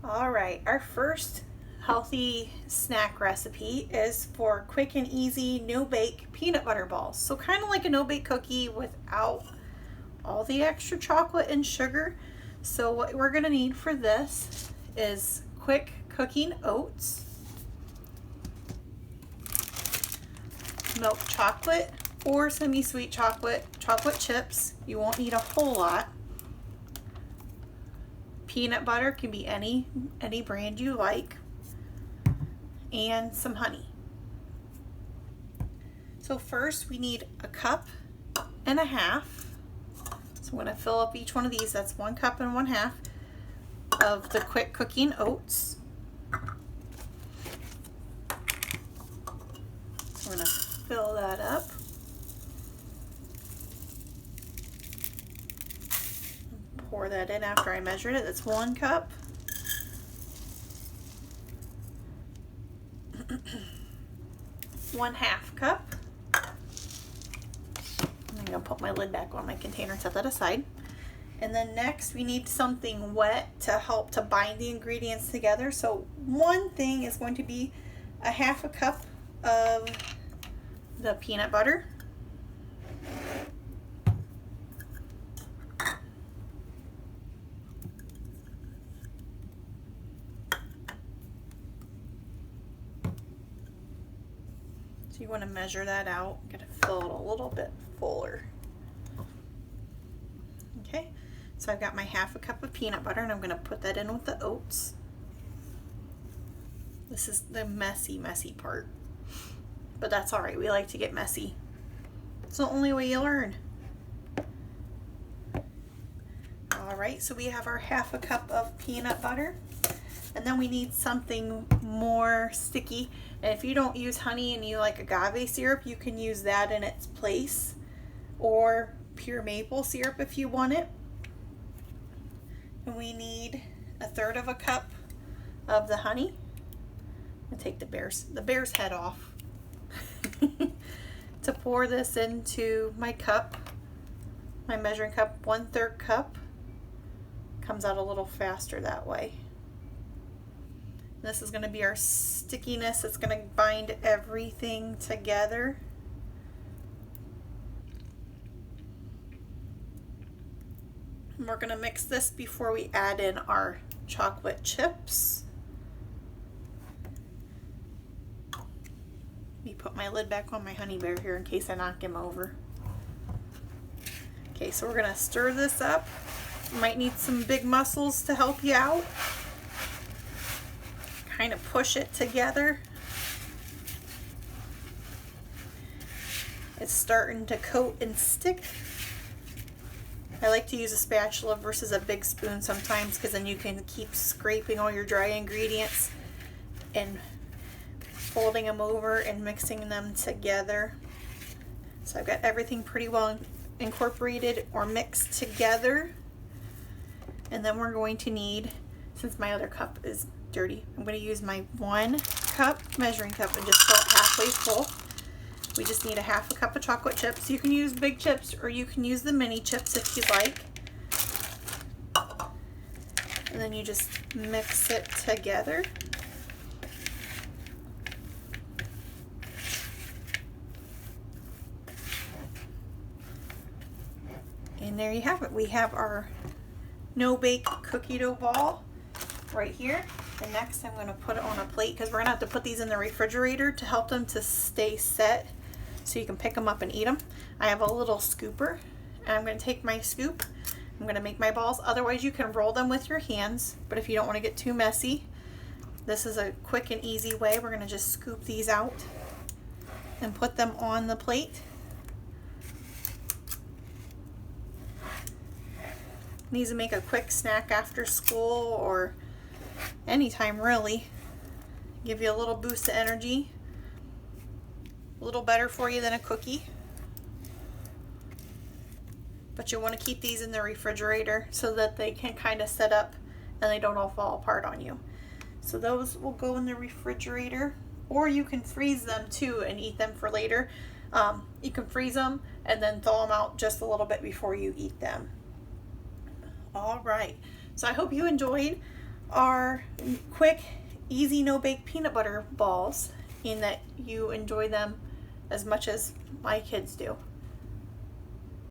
All right, our first healthy snack recipe is for quick and easy no-bake peanut butter balls. So kind of like a no-bake cookie without all the extra chocolate and sugar. So what we're gonna need for this is quick cooking oats, milk chocolate or semi-sweet chocolate, chocolate chips. You won't need a whole lot. Peanut butter can be any brand you like, and some honey. So first we need a cup and a half. So I'm going to fill up each one of these. That's 1 cup and 1/2 of the quick cooking oats. So I'm going to fill that up. Pour that in after I measured it. That's 1 cup. 1/2 cup. I'm gonna put my lid back on my container and set that aside. And then next we need something wet to help to bind the ingredients together. So one thing is going to be 1/2 cup of the peanut butter. You want to measure that out. I'm going to fill it a little bit fuller. Okay, so I've got my 1/2 cup of peanut butter and I'm going to put that in with the oats. This is the messy part, but that's all right. We like to get messy. It's the only way you learn. All right, so we have our 1/2 cup of peanut butter. And then we need something more sticky. And if you don't use honey and you like agave syrup, you can use that in its place, or pure maple syrup if you want it. And we need 1/3 cup of the honey. I'll take the bear's head off to pour this into my cup, my measuring cup. 1/3 cup. Comes out a little faster that way. This is going to be our stickiness. It's going to bind everything together. And we're going to mix this before we add in our chocolate chips. Let me put my lid back on my honey bear here in case I knock him over. Okay, so we're going to stir this up. You might need some big muscles to help you out. Kind of push it together. It's starting to coat and stick. I like to use a spatula versus a big spoon sometimes, because then you can keep scraping all your dry ingredients and folding them over and mixing them together. So I've got everything pretty well incorporated or mixed together. And then we're going to need, since my other cup is dirty, I'm going to use my 1 cup measuring cup and just fill it halfway full. We just need 1/2 cup of chocolate chips. You can use big chips or you can use the mini chips if you like. And then you just mix it together. And there you have it. We have our no-bake cookie dough ball right here. And next I'm going to put it on a plate, because we're going to have to put these in the refrigerator to help them to stay set so you can pick them up and eat them. I have a little scooper and I'm going to take my scoop. I'm going to make my balls. Otherwise you can roll them with your hands, but if you don't want to get too messy, this is a quick and easy way. We're going to just scoop these out and put them on the plate. These will make a quick snack after school or anytime really. Give you a little boost of energy. A little better for you than a cookie. But you want to keep these in the refrigerator so that they can kind of set up and they don't all fall apart on you. So those will go in the refrigerator, or you can freeze them too and eat them for later. You can freeze them and then thaw them out just a little bit before you eat them. All right, so I hope you enjoyed are quick, easy, no-bake peanut butter balls, in that you enjoy them as much as my kids do.